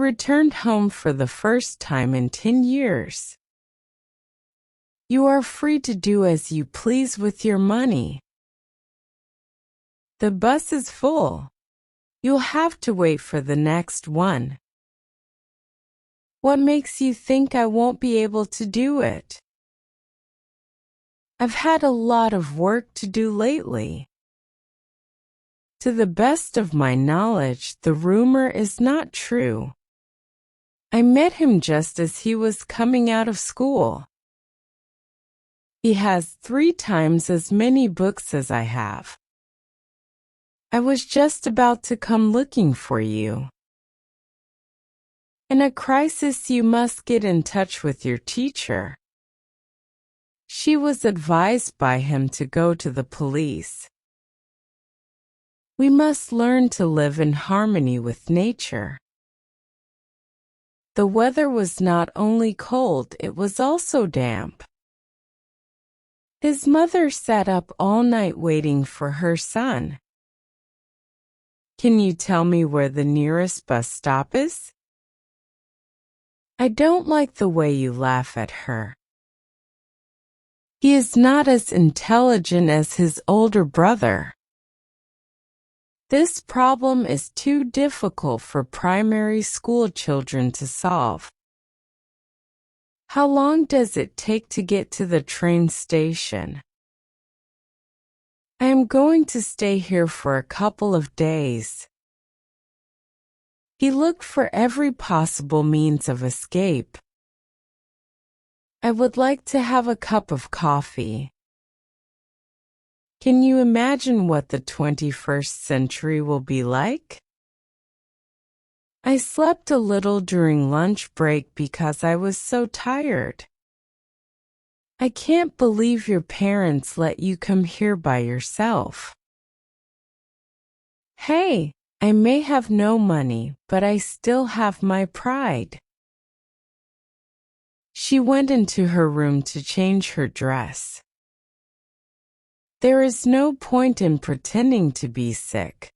returned home for the first time in 10 years. You are free to do as you please with your money. The bus is full. You'll have to wait for the next one. What makes you think I won't be able to do it? I've had a lot of work to do lately. To the best of my knowledge, the rumor is not true. I met him just as he was coming out of school. He has 3 times as many books as I have. I was just about to come looking for you. In a crisis, you must get in touch with your teacher. She was advised by him to go to the police. We must learn to live in harmony with nature. The weather was not only cold, it was also damp. His mother sat up all night waiting for her son. Can you tell me where the nearest bus stop is? I don't like the way you laugh at her. He is not as intelligent as his older brother. This problem is too difficult for primary school children to solve. How long does it take to get to the train station? I am going to stay here for a couple of days. He looked for every possible means of escape. I would like to have a cup of coffee. Can you imagine what the 21st century will be like? I slept a little during lunch break because I was so tired. I can't believe your parents let you come here by yourself. Hey, I may have no money, but I still have my pride. She went into her room to change her dress. There is no point in pretending to be sick.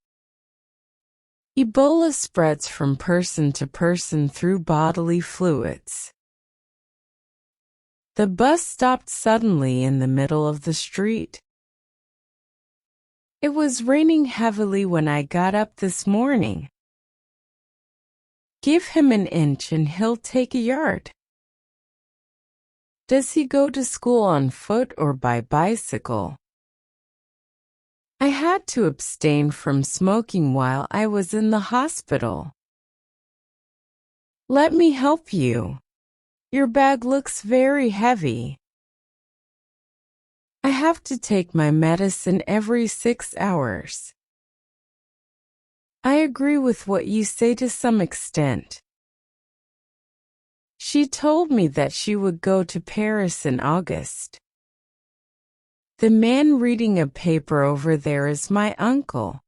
Ebola spreads from person to person through bodily fluids. The bus stopped suddenly in the middle of the street. It was raining heavily when I got up this morning. Give him an inch and he'll take a yard. Does he go to school on foot or by bicycle? I had to abstain from smoking while I was in the hospital. Let me help you. Your bag looks very heavy. I have to take my medicine every 6 hours. I agree with what you say to some extent. She told me that she would go to Paris in August. The man reading a paper over there is my uncle.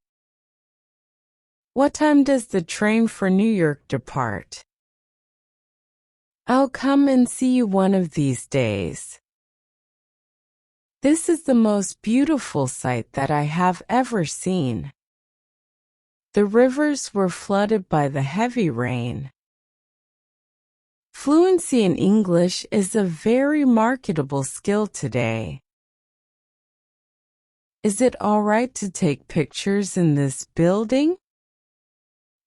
What time does the train for New York depart? I'll come and see you one of these days. This is the most beautiful sight that I have ever seen. The rivers were flooded by the heavy rain. Fluency in English is a very marketable skill today. Is it all right to take pictures in this building?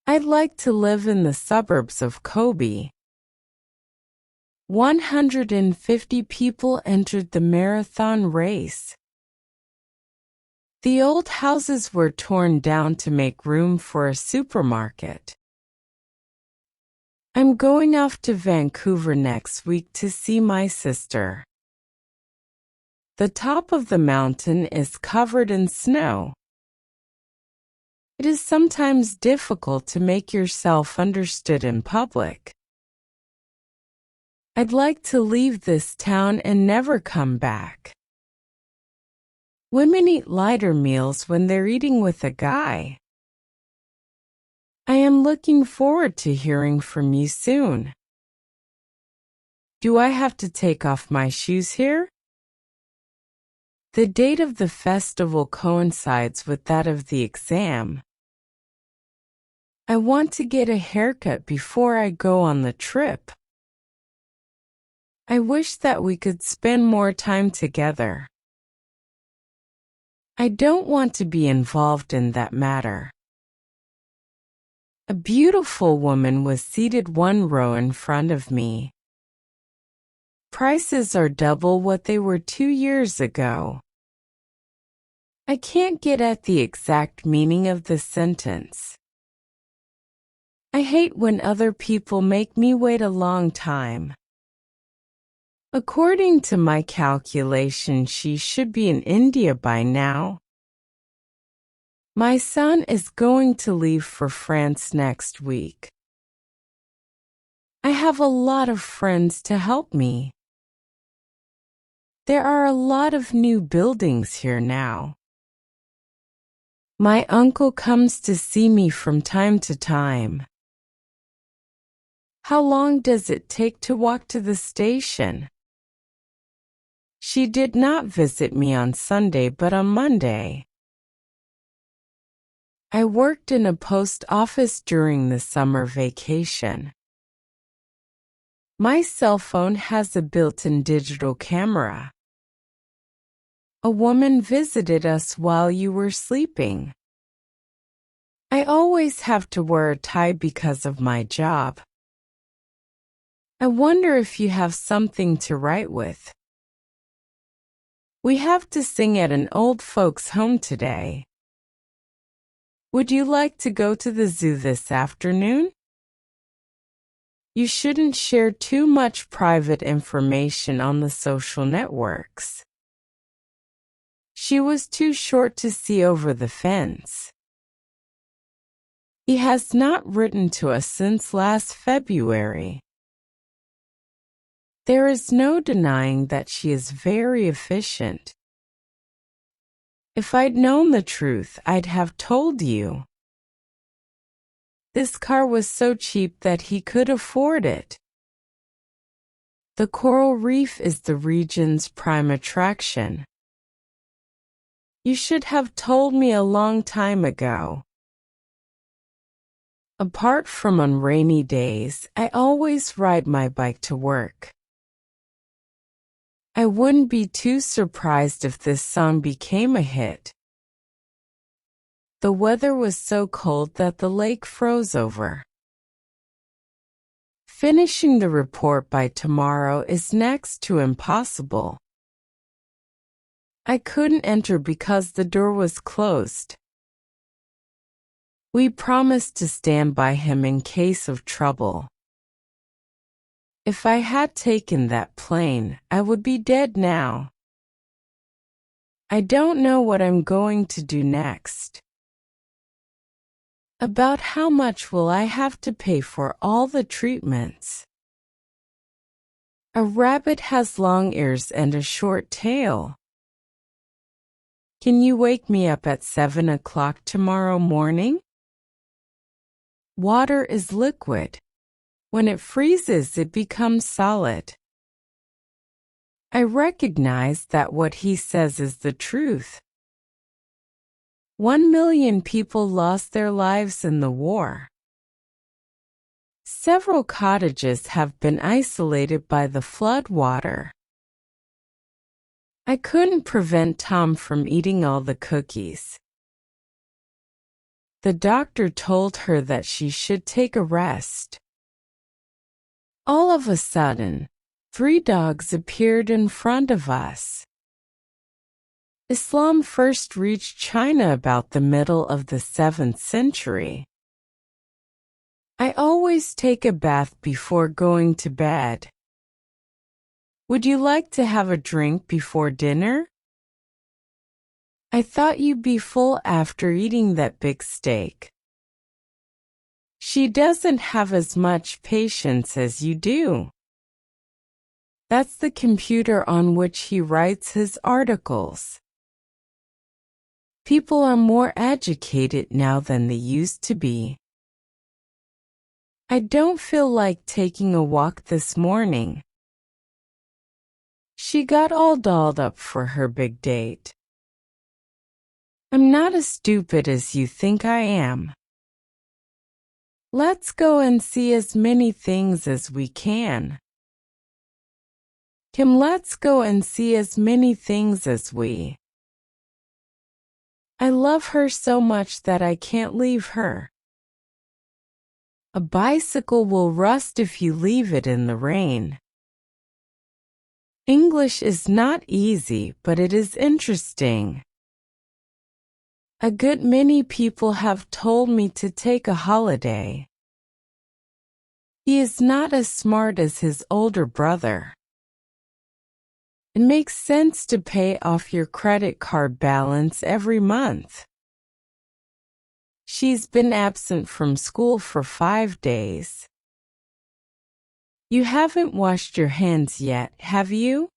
I'd like to live in the suburbs of Kobe. 150 people entered the marathon race. The old houses were torn down to make room for a supermarket. I'm going off to Vancouver next week to see my sister. The top of the mountain is covered in snow. It is sometimes difficult to make yourself understood in public. I'd like to leave this town and never come back. Women eat lighter meals when they're eating with a guy. I am looking forward to hearing from you soon. Do I have to take off my shoes here? The date of the festival coincides with that of the exam. I want to get a haircut before I go on the trip. I wish that we could spend more time together. I don't want to be involved in that matter. A beautiful woman was seated one row in front of me. Prices are double what they were 2 years ago. I can't get at the exact meaning of this sentence. I hate when other people make me wait a long time. According to my calculation, she should be in India by now. My son is going to leave for France next week. I have a lot of friends to help me. There are a lot of new buildings here now. My uncle comes to see me from time to time. How long does it take to walk to the station? She did not visit me on Sunday but on Monday. I worked in a post office during the summer vacation. My cell phone has a built-in digital camera. A woman visited us while you were sleeping. I always have to wear a tie because of my job. I wonder if you have something to write with. We have to sing at an old folks' home today. Would you like to go to the zoo this afternoon? You shouldn't share too much private information on the social networks. She was too short to see over the fence. He has not written to us since last February. There is no denying that she is very efficient. If I'd known the truth, I'd have told you. This car was so cheap that he could afford it. The coral reef is the region's prime attraction. You should have told me a long time ago. Apart from on rainy days, I always ride my bike to work. I wouldn't be too surprised if this song became a hit. The weather was so cold that the lake froze over. Finishing the report by tomorrow is next to impossible. I couldn't enter because the door was closed. We promised to stand by him in case of trouble. If I had taken that plane, I would be dead now. I don't know what I'm going to do next. About how much will I have to pay for all the treatments? A rabbit has long ears and a short tail. Can you wake me up at 7 o'clock tomorrow morning? Water is liquid. When it freezes, it becomes solid. I recognize that what he says is the truth. 1 million people lost their lives in the war. Several cottages have been isolated by the flood water. I couldn't prevent Tom from eating all the cookies. The doctor told her that she should take a rest. All of a sudden, 3 dogs appeared in front of us. Islam first reached China about the middle of the 7th century. I always take a bath before going to bed. Would you like to have a drink before dinner? I thought you'd be full after eating that big steak. She doesn't have as much patience as you do. That's the computer on which he writes his articles. People are more educated now than they used to be. I don't feel like taking a walk this morning. She got all dolled up for her big date. I'm not as stupid as you think I am. Let's go and see as many things as we can. Kim, let's go and see as many things as we. I love her so much that I can't leave her. A bicycle will rust if you leave it in the rain. English is not easy, but it is interesting. A good many people have told me to take a holiday. He is not as smart as his older brother. It makes sense to pay off your credit card balance every month. She's been absent from school for 5 days. You haven't washed your hands yet, have you?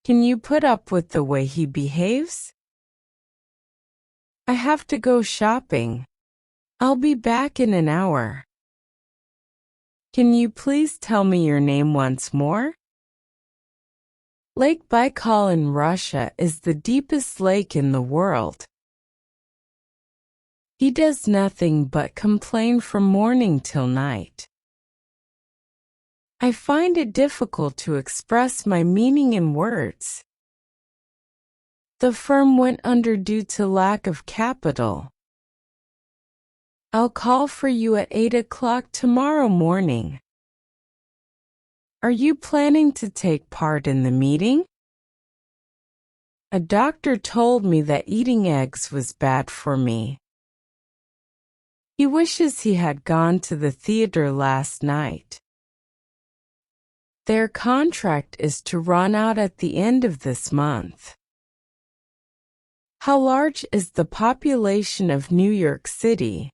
Can you put up with the way he behaves? I have to go shopping. I'll be back in an hour. Can you please tell me your name once more? Lake Baikal in Russia is the deepest lake in the world. He does nothing but complain from morning till night. I find it difficult to express my meaning in words. The firm went under due to lack of capital. I'll call for you at 8 o'clock tomorrow morning. Are you planning to take part in the meeting? A doctor told me that eating eggs was bad for me. He wishes he had gone to the theater last night. Their contract is to run out at the end of this month. How large is the population of New York City?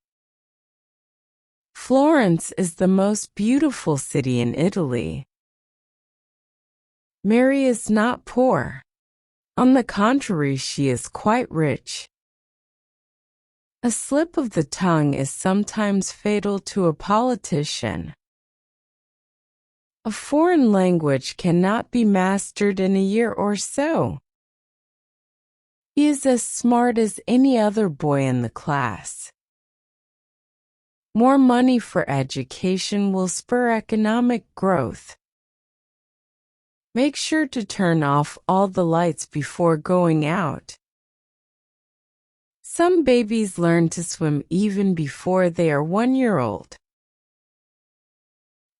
Florence is the most beautiful city in Italy. Mary is not poor. On the contrary, she is quite rich. A slip of the tongue is sometimes fatal to a politician. A foreign language cannot be mastered in a year or so. He is as smart as any other boy in the class. More money for education will spur economic growth. Make sure to turn off all the lights before going out. Some babies learn to swim even before they are 1 year old.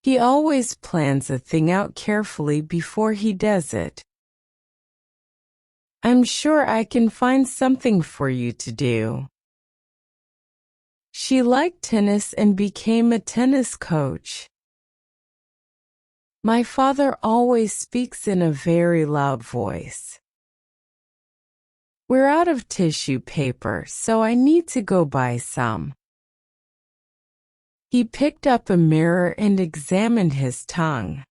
He always plans a thing out carefully before he does it. I'm sure I can find something for you to do. She liked tennis and became a tennis coach. My father always speaks in a very loud voice. We're out of tissue paper, so I need to go buy some. He picked up a mirror and examined his tongue.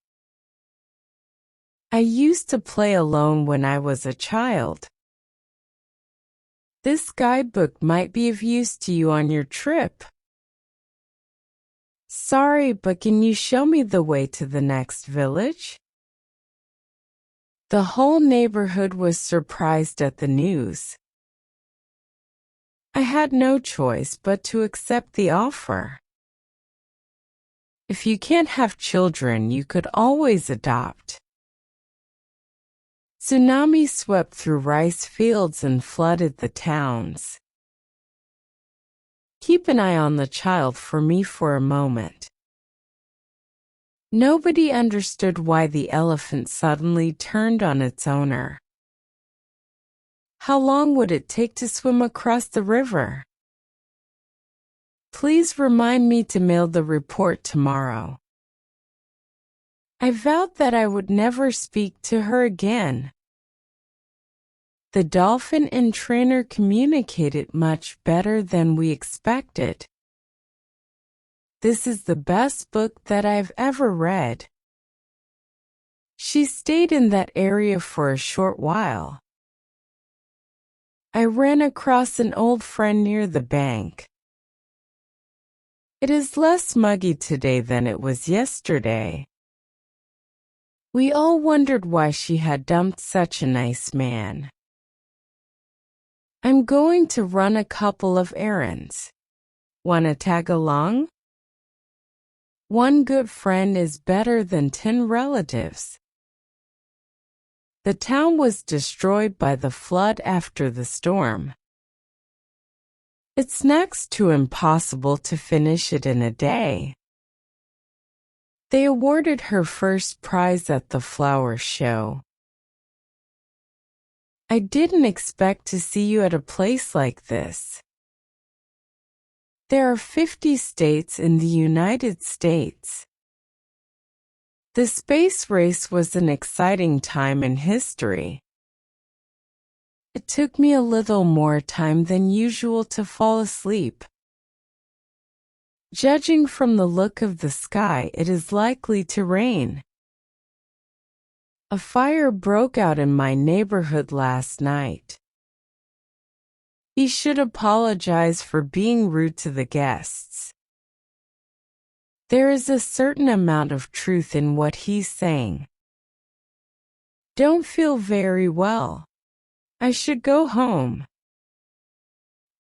I used to play alone when I was a child. This guidebook might be of use to you on your trip. Sorry, but can you show me the way to the next village? The whole neighborhood was surprised at the news. I had no choice but to accept the offer. If you can't have children, you could always adopt. Tsunami swept through rice fields and flooded the towns. Keep an eye on the child for me for a moment. Nobody understood why the elephant suddenly turned on its owner. How long would it take to swim across the river? Please remind me to mail the report tomorrow. I vowed that I would never speak to her again. The dolphin and trainer communicated much better than we expected. This is the best book that I've ever read. She stayed in that area for a short while. I ran across an old friend near the bank. It is less muggy today than it was yesterday. We all wondered why she had dumped such a nice man. I'm going to run a couple of errands. Wanna tag along? One good friend is better than 10 relatives. The town was destroyed by the flood after the storm. It's next to impossible to finish it in a day. They awarded her first prize at the flower show. I didn't expect to see you at a place like this. There are 50 states in the United States. The space race was an exciting time in history. It took me a little more time than usual to fall asleep. Judging from the look of the sky, it is likely to rain. A fire broke out in my neighborhood last night. He should apologize for being rude to the guests. There is a certain amount of truth in what he's saying. Don't feel very well. I should go home.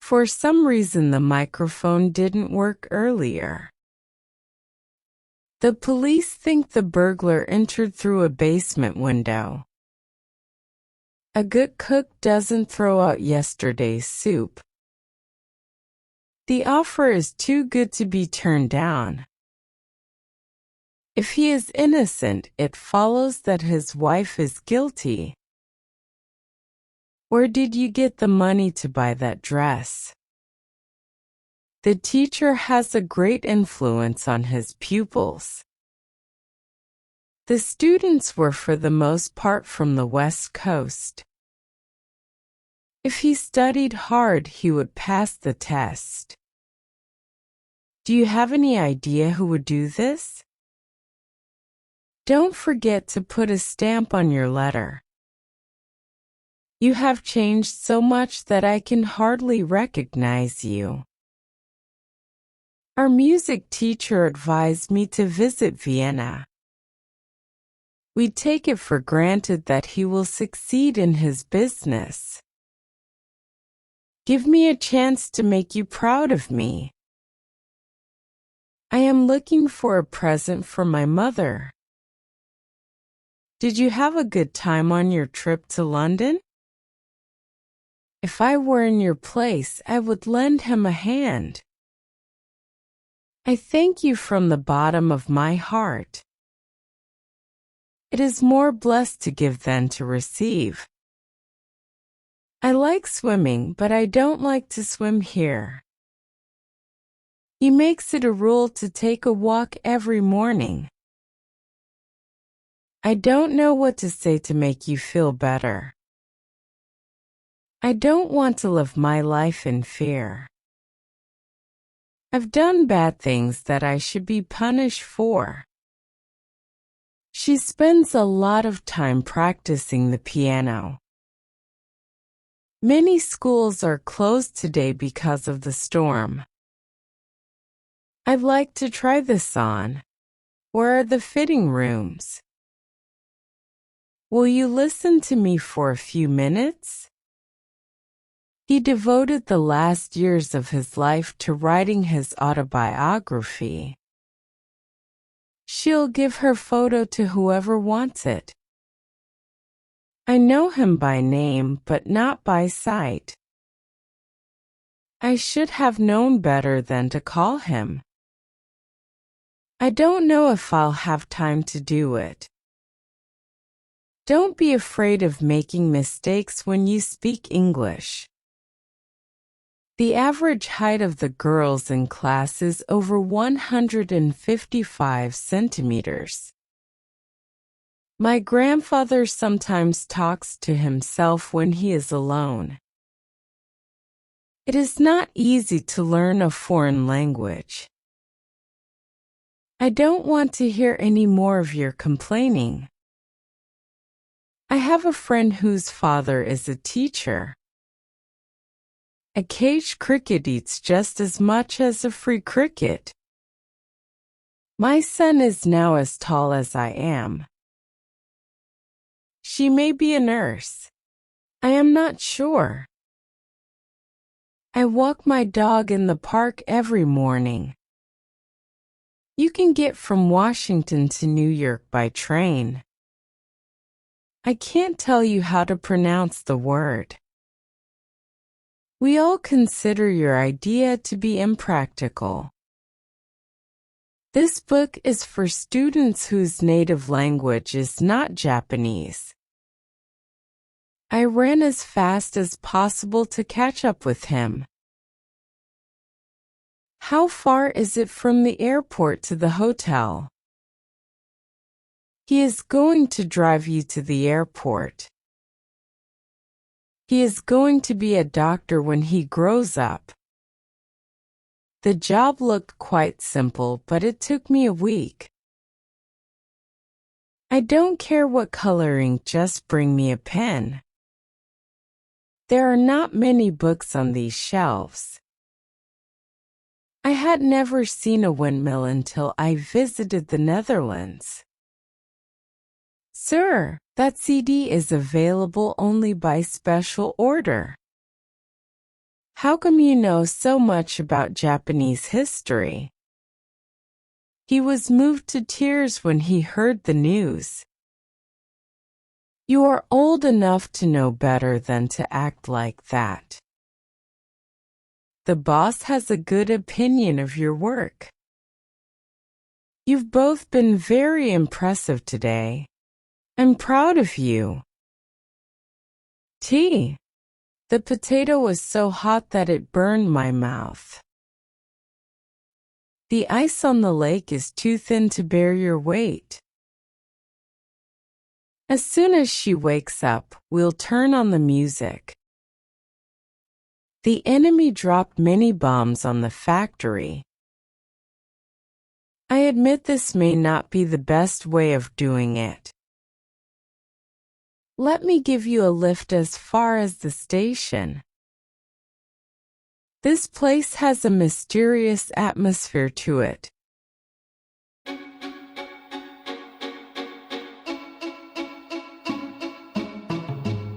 For some reason the microphone didn't work earlier. The police think the burglar entered through a basement window. A good cook doesn't throw out yesterday's soup. The offer is too good to be turned down. If he is innocent, it follows that his wife is guilty. Where did you get the money to buy that dress? The teacher has a great influence on his pupils. The students were for the most part from the West Coast. If he studied hard, he would pass the test. Do you have any idea who would do this? Don't forget to put a stamp on your letter. You have changed so much that I can hardly recognize you. Our music teacher advised me to visit Vienna. We take it for granted that he will succeed in his business. Give me a chance to make you proud of me. I am looking for a present for my mother. Did you have a good time on your trip to London? If I were in your place, I would lend him a hand. I thank you from the bottom of my heart. It is more blessed to give than to receive. I like swimming, but I don't like to swim here. He makes it a rule to take a walk every morning. I don't know what to say to make you feel better. I don't want to live my life in fear. I've done bad things that I should be punished for. She spends a lot of time practicing the piano. Many schools are closed today because of the storm. I'd like to try this on. Where are the fitting rooms? Will you listen to me for a few minutes? He devoted the last years of his life to writing his autobiography. She'll give her photo to whoever wants it. I know him by name, but not by sight. I should have known better than to call him. I don't know if I'll have time to do it. Don't be afraid of making mistakes when you speak English. The average height of the girls in class is over 155 centimeters. My grandfather sometimes talks to himself when he is alone. It is not easy to learn a foreign language. I don't want to hear any more of your complaining. I have a friend whose father is a teacher. A caged cricket eats just as much as a free cricket. My son is now as tall as I am. She may be a nurse. I am not sure. I walk my dog in the park every morning. You can get from Washington to New York by train. I can't tell you how to pronounce the word. We all consider your idea to be impractical. This book is for students whose native language is not Japanese. I ran as fast as possible to catch up with him. How far is it from the airport to the hotel? He is going to drive you to the airport. He is going to be a doctor when he grows up. The job looked quite simple, but it took me a week. I don't care what color ink, just bring me a pen. There are not many books on these shelves. I had never seen a windmill until I visited the Netherlands. Sir, that CD is available only by special order. How come you know so much about Japanese history? He was moved to tears when he heard the news. You are old enough to know better than to act like that. The boss has a good opinion of your work. You've both been very impressive today. I'm proud of you. Tea. The potato was so hot that it burned my mouth. The ice on the lake is too thin to bear your weight. As soon as she wakes up, we'll turn on the music. The enemy dropped many bombs on the factory. I admit this may not be the best way of doing it. Let me give you a lift as far as the station. This place has a mysterious atmosphere to it.